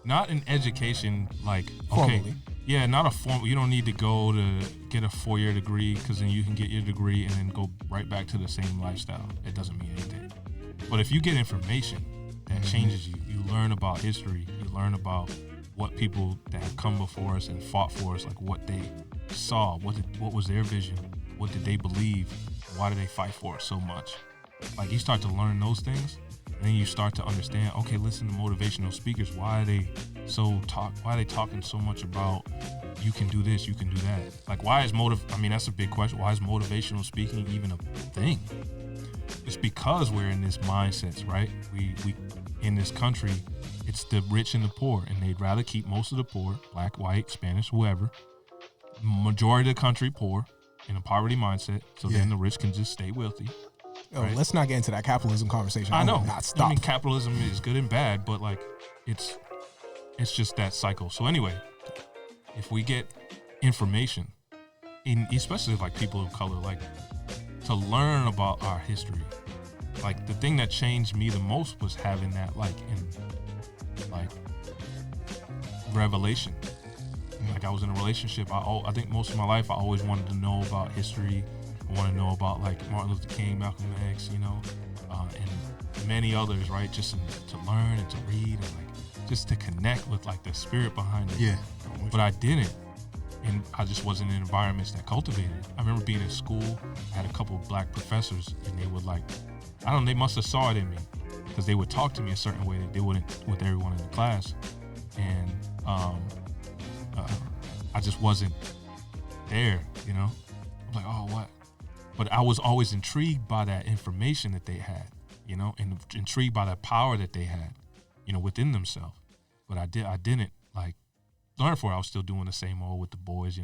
Not an education like, Formally. okay, yeah, not a formal. You don't need to go to get a 4-year degree because then you can get your degree and then go right back to the same lifestyle. It doesn't mean anything. But if you get information that changes you, you learn about history, you learn about what people that have come before us and fought for us, like what they saw, what was their vision, what did they believe, why did they fight for us so much? Like you start to learn those things, and then you start to understand, okay, listen to motivational speakers, why are they talking so much about you can do this, you can do that? Like that's a big question. Why is motivational speaking even a thing? It's because we're in this mindset, right? We in this country, it's the rich and the poor, and they'd rather keep most of the poor, black, white, Spanish, whoever, majority of the country poor in a poverty mindset, so then the rich can just stay wealthy. Yo, Right. let's not get into that capitalism conversation. I know. will not stop. I mean, capitalism is good and bad, but like, it's just that cycle. So anyway, if we get information, especially like people of color, like to learn about our history, like the thing that changed me the most was having that like revelation. Like I was in a relationship. I think most of my life I always wanted to know about history. I want to know about like Martin Luther King, Malcolm X, and many others, right? Just to learn and to read and like just to connect with like the spirit behind it. Yeah. But I didn't, and I just wasn't in environments that cultivated it. I remember being in school, I had a couple of black professors, and they would like, they must have saw it in me, because they would talk to me a certain way that they wouldn't with everyone in the class, and I just wasn't there, I'm like, oh, what? But I was always intrigued by that information that they had, and intrigued by that power that they had, within themselves. But I didn't like learn for it. I was still doing the same old with the boys,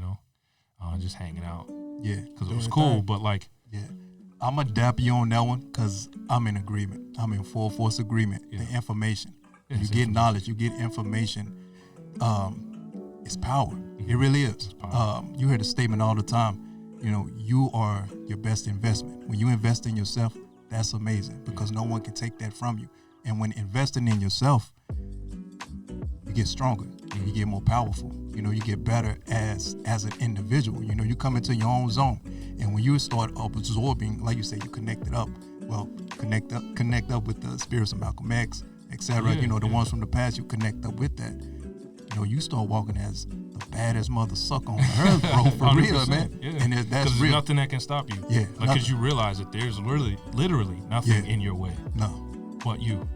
just hanging out. Yeah. Because it was cool, but like, Yeah. I'm going to dap you on that one because I'm in agreement. I'm in full force agreement. Yeah. The information. Yeah, you it's get information. knowledge, you get information. It's power. It really is. power. You hear the statement all the time. You are your best investment. When you invest in yourself, that's amazing because no one can take that from you. And when investing in yourself, you get stronger. You get more powerful. You get better as an individual. You come into your own zone. And when you start absorbing, like you say, you connect it up. Well, connect up with the spirits of Malcolm X, etc. Yeah, the ones from the past, you connect up with that. You start walking as the baddest mother sucker on earth, bro, for real, 100%, man. Yeah. And that's there's real. nothing that can stop you. Yeah, Because nothing. you realize that there's literally nothing in your way No, but you.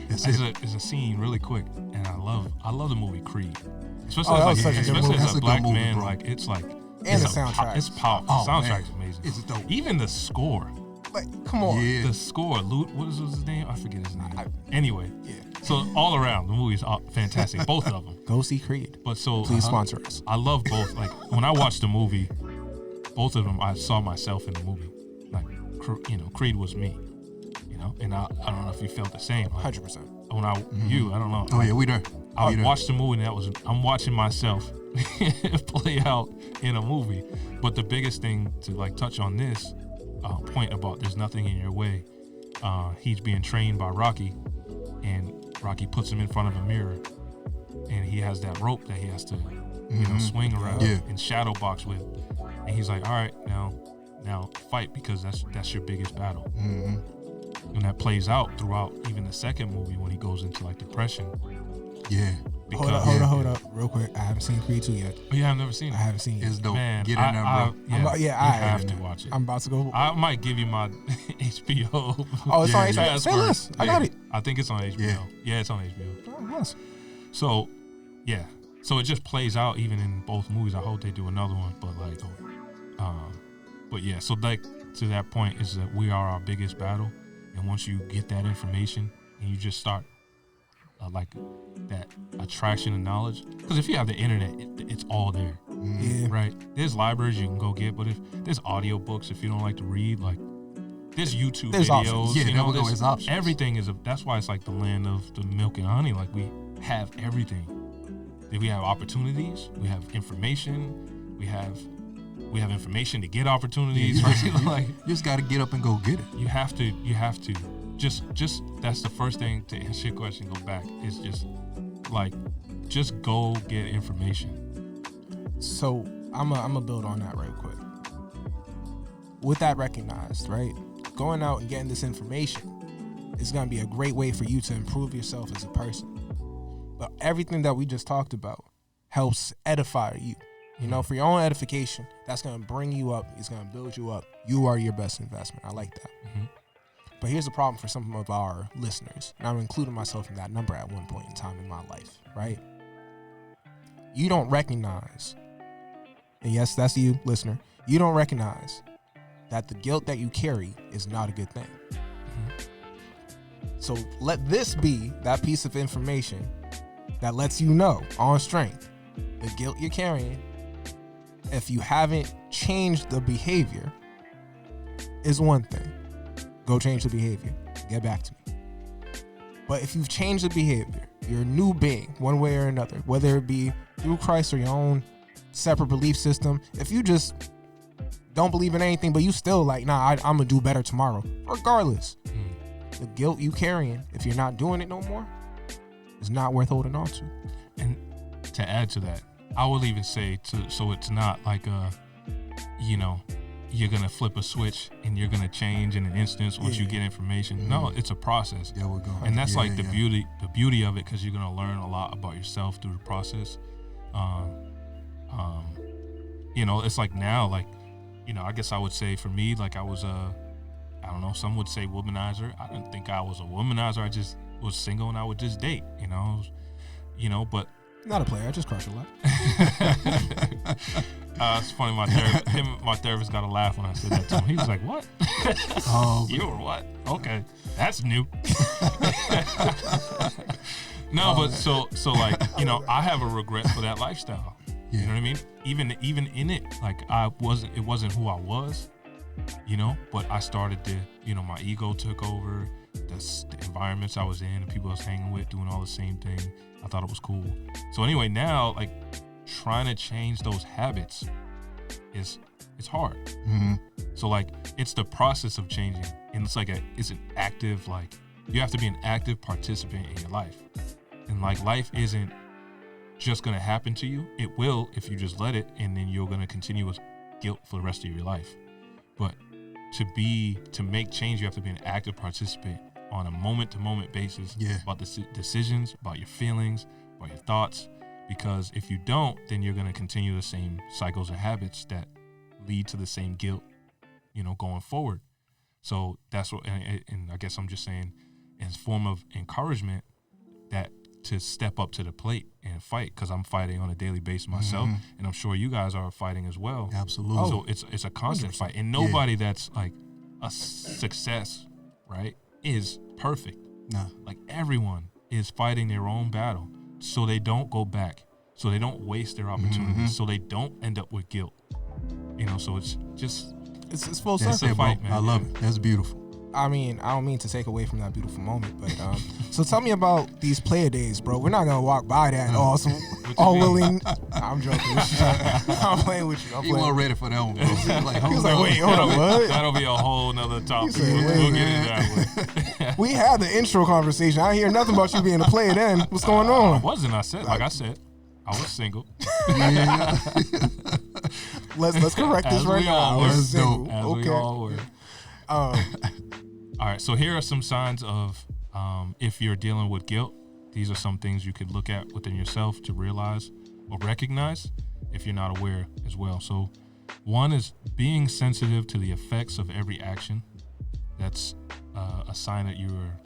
that's There's it. a scene really quick, and I love the movie Creed. Especially Oh, that was as such a good movie. That's a a black good movie, man, bro. like it's like And it's the soundtrack. It's powerful. Oh, the soundtrack's man. amazing. It's dope. Even the score. Like, come on. Yeah. The score. What is his name? I forget his name. Anyway, Yeah. so all around the movie's fantastic, both of them. Go see Creed. But so Please sponsor us. I love both. Like when I watched the movie, both of them, I saw myself in the movie. Like Creed was me. And I don't know if you felt the same. Like, 100%. when I don't know. Oh, yeah, we there. I We there. watched the movie and I'm watching myself play out in a movie. But the biggest thing to like touch on this point about there's nothing in your way, he's being trained by Rocky, and Rocky puts him in front of a mirror, and he has that rope that he has to, swing around and shadow box with. And he's like, all right, now fight, because that's your biggest battle. And that plays out throughout even the second movie when he goes into like depression. Yeah. Hold up, real quick. I haven't seen Creed 2 yet. Oh, yeah, I've never seen it. I haven't seen it. It's dope. Man, Get in there, bro. You have to watch it. I'm about to go. I might give you my HBO. Oh, it's on HBO. password. Say less. I got it. I think it's on HBO. Yeah, it's on HBO. Oh, yes. So, yeah. So it just plays out even in both movies. I hope they do another one, but yeah. So like to that point is that we are our biggest battle, and once you get that information and you just start like that attraction of knowledge, because if you have the internet, it's all there. Yeah. Right. There's libraries you can go get, but if there's audio books, if you don't like to read, like there's YouTube There's videos. options. Yeah, there's options. Everything is that's why it's like the land of the milk and honey. Like we have everything. We have opportunities. We have information. We have information to get opportunities. Right? Like you just got to get up and go get it. You have to. Just that's the first thing to answer your question. Go back. It's just go get information. So I'm a build on that right quick. With that recognized, right? Going out and getting this information is going to be a great way for you to improve yourself as a person. But everything that we just talked about helps edify you. You know, for your own edification, that's going to bring you up. It's going to build you up. You are your best investment. I like that. But here's the problem for some of our listeners, and I'm including myself in that number at one point in time in my life, right? You don't recognize, and yes, that's you, listener, you don't recognize that the guilt that you carry is not a good thing. So let this be that piece of information that lets you know on strength the guilt you're carrying, if you haven't changed the behavior, is one thing. Go change the behavior. Get back to me. But if you've changed the behavior, you're a new being, one way or another, whether it be through Christ or your own separate belief system, if you just don't believe in anything, but you still like, I'm going to do better tomorrow, regardless. The guilt you carrying, if you're not doing it no more, is not worth holding on to. And to add to that, I will even say so it's not like you're gonna flip a switch and you're gonna change in an instance once you get information. No, it's a process. There we go. And that's the beauty of it, because you're gonna learn a lot about yourself through the process. It's like now, I guess I would say for me, like I was I don't know, some would say womanizer. I didn't think I was a womanizer. I just was single and I would just date, but not a player. I just crush a lot. It's funny. My therapist got a laugh when I said that to him. He was like, "What? You were what? Okay, that's new." No, but so I have a regret for that lifestyle. Yeah. You know what I mean? Even in it, like it wasn't who I was. But I started to, my ego took over. The environments I was in, the people I was hanging with, doing all the same thing. I thought it was cool. So anyway, now like trying to change those habits it's hard. So like it's the process of changing, and it's an active, like you have to be an active participant in your life. And like life isn't just gonna happen to you. It will if you just let it, and then you're gonna continue with guilt for the rest of your life. But to make change, you have to be an active participant on a moment-to-moment basis about the decisions, about your feelings, about your thoughts. Because if you don't, then you're going to continue the same cycles and habits that lead to the same guilt, going forward. So that's what, and I guess I'm just saying, as a form of encouragement, that to step up to the plate and fight, because I'm fighting on a daily basis myself, and I'm sure you guys are fighting as well. Absolutely. So it's a constant 100%. Fight, and nobody that's like a success, right, is perfect. Nah. Like everyone is fighting their own battle, so they don't go back, so they don't waste their opportunities, so they don't end up with guilt. So it's just it's full circle. circle. Fight, man. I love it. That's beautiful. I mean, I don't mean to take away from that beautiful moment, but so tell me about these player days, bro. We're not gonna walk by that awesome, all willing. I'm joking. I'm playing with you. He wasn't ready for that one, bro. He was like, wait, hold on, what? That'll be a whole nother topic. We'll get into that one. We had the intro conversation. I hear nothing about you being a player then. What's going I on? wasn't. I said, like I said, I was single. Yeah. Let's correct this As right we now. all I was were. single. As Okay. we all were. Um, All right, so here are some signs of if you're dealing with guilt. These are some things you could look at within yourself to realize or recognize if you're not aware as well. So one is being sensitive to the effects of every action. That's a sign that you're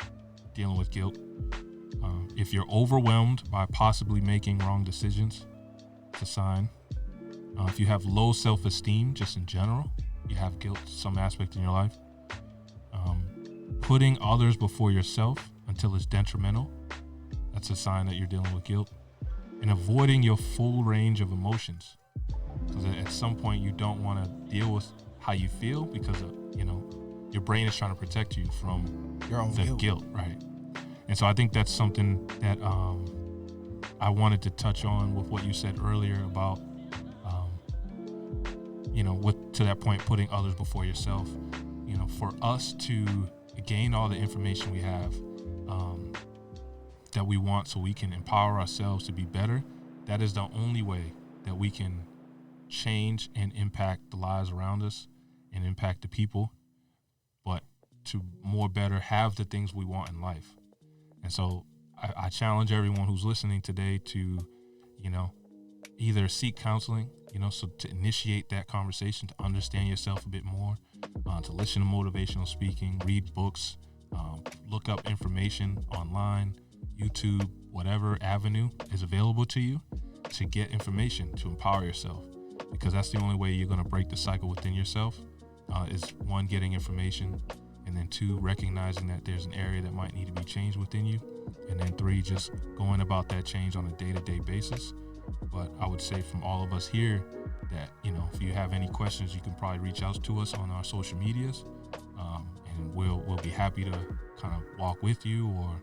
dealing with guilt. If you're overwhelmed by possibly making wrong decisions, it's a sign. If you have low self-esteem, just in general, you have guilt some aspect in your life. Putting others before yourself until it's detrimental, that's a sign that you're dealing with guilt. And avoiding your full range of emotions, because at some point you don't want to deal with how you feel because your brain is trying to protect you from your own the guilt, right? And so I think that's something that I wanted to touch on with what you said earlier about to that point, putting others before yourself. For us to gain all the information we have that we want so we can empower ourselves to be better, that is the only way that we can change and impact the lives around us and impact the people, but to more better have the things we want in life. And so I challenge everyone who's listening today to, either seek counseling, so to initiate that conversation, to understand yourself a bit more, to listen to motivational speaking, read books, look up information online, YouTube, whatever avenue is available to you to get information to empower yourself, because that's the only way you're going to break the cycle within yourself, is one, getting information, and then two, recognizing that there's an area that might need to be changed within you, and then three, just going about that change on a day-to-day basis. But I would say from all of us here that, if you have any questions, you can probably reach out to us on our social medias, and we'll be happy to kind of walk with you or,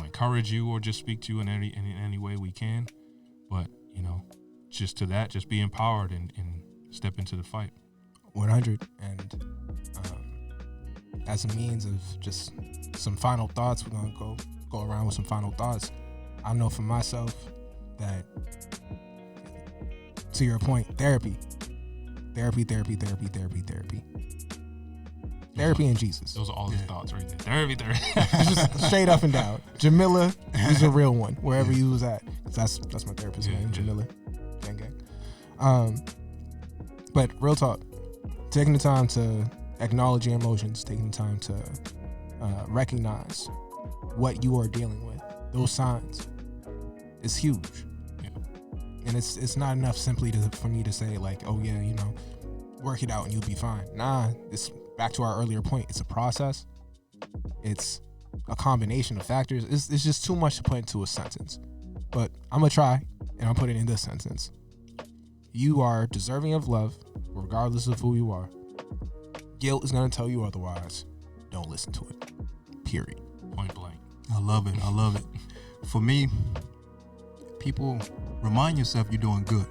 encourage you or just speak to you in any way we can. But, just to that, just be empowered and step into the fight. 100. And as a means of just some final thoughts, we're going to go around with some final thoughts. I know for myself that, to your point, therapy and Jesus. Those are all his thoughts right there. Therapy. Just straight up and down. Jamila is a real one, wherever you was at. 'Cause that's my therapist's name, Jamila. Gang. But real talk, taking the time to acknowledge your emotions, taking the time to recognize what you are dealing with, those signs, is huge. Yeah. And it's not enough simply for me to say like, oh yeah, work it out and you'll be fine. Nah, it's back to our earlier point. It's a process. It's a combination of factors. It's just too much to put into a sentence. But I'm gonna try, and I'll put it in this sentence. You are deserving of love, regardless of who you are. Guilt is gonna tell you otherwise. Don't listen to it. Period. Point blank. I love it. For me, people, remind yourself you're doing good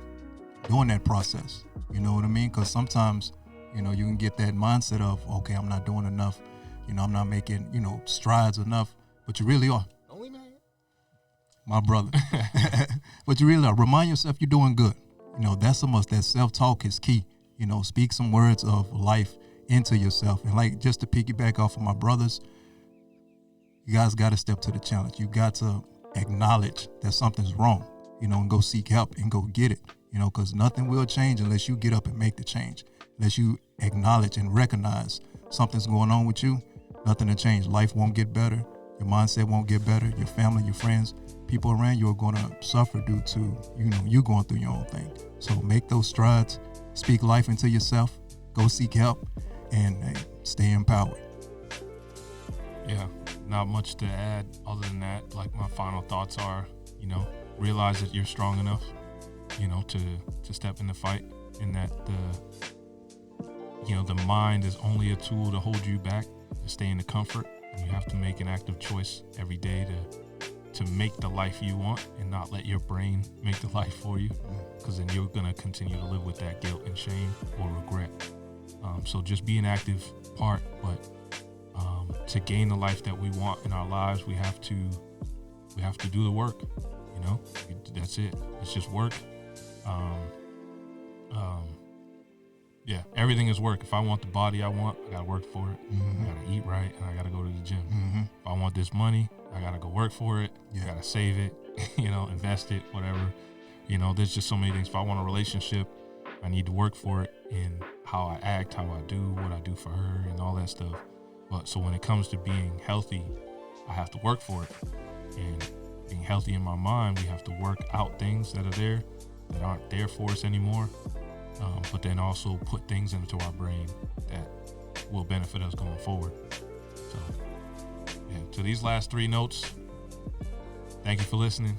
during that process. You know what I mean? Because sometimes, you can get that mindset of, okay, I'm not doing enough. I'm not making, strides enough. But you really are. Only man. My brother. But you really are. Remind yourself you're doing good. That's a must. That self-talk is key. Speak some words of life into yourself. And like, just to piggyback off of my brothers, you guys got to step to the challenge. You got to acknowledge that something's wrong, and go seek help and go get it, because nothing will change unless you get up and make the change. Unless you acknowledge and recognize something's going on with you, nothing will change. Life won't get better. Your mindset won't get better. Your family, your friends, people around you are going to suffer due to, you going through your own thing. So make those strides, speak life into yourself, go seek help, and stay empowered. Yeah, not much to add other than that. Like, my final thoughts are, realize that you're strong enough, to step in the fight, and that the mind is only a tool to hold you back, to stay in the comfort, and you have to make an active choice every day to make the life you want and not let your brain make the life for you, because then you're going to continue to live with that guilt and shame or regret. So just be an active part, but to gain the life that we want in our lives, we have to do the work. You know, that's it. It's just work. Yeah, everything is work. If I want the body I want, I gotta work for it. Mm-hmm. I gotta eat right, and I gotta go to the gym. Mm-hmm. If I want this money, I gotta go work for it. Yeah. I gotta save it, invest it, whatever. There's just so many things. If I want a relationship, I need to work for it in how I act, how I do, what I do for her, and all that stuff. But so when it comes to being healthy, I have to work for it. And being healthy in my mind, we have to work out things that are there that aren't there for us anymore. But then also put things into our brain that will benefit us going forward. So, yeah, to these last 3 notes, thank you for listening.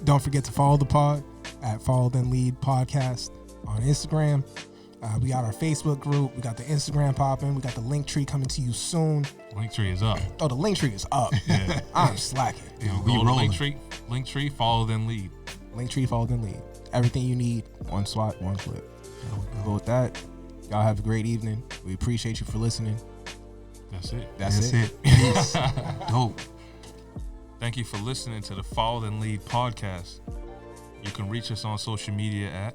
Don't forget to follow the pod at Follow Then Lead Podcast on Instagram. We got our Facebook group. We got the Instagram popping. We got the link tree coming to you soon. Linktree is up. Oh, the link tree is up. Yeah. I'm slacking. We Go to rolling. Linktree, follow then lead. Link tree, Follow Then Lead. Everything you need, one swat, one clip. But with that, y'all have a great evening. We appreciate you for listening. That's it. That's it. Peace. Dope. Thank you for listening to the Follow Then Lead podcast. You can reach us on social media at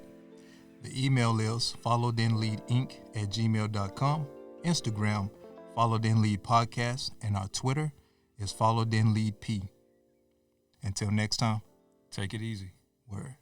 The email is followthenleadinc@gmail.com. Instagram, Follow Then Lead Podcast. And our Twitter is Follow Then Lead P. Until next time, Take It Easy. word.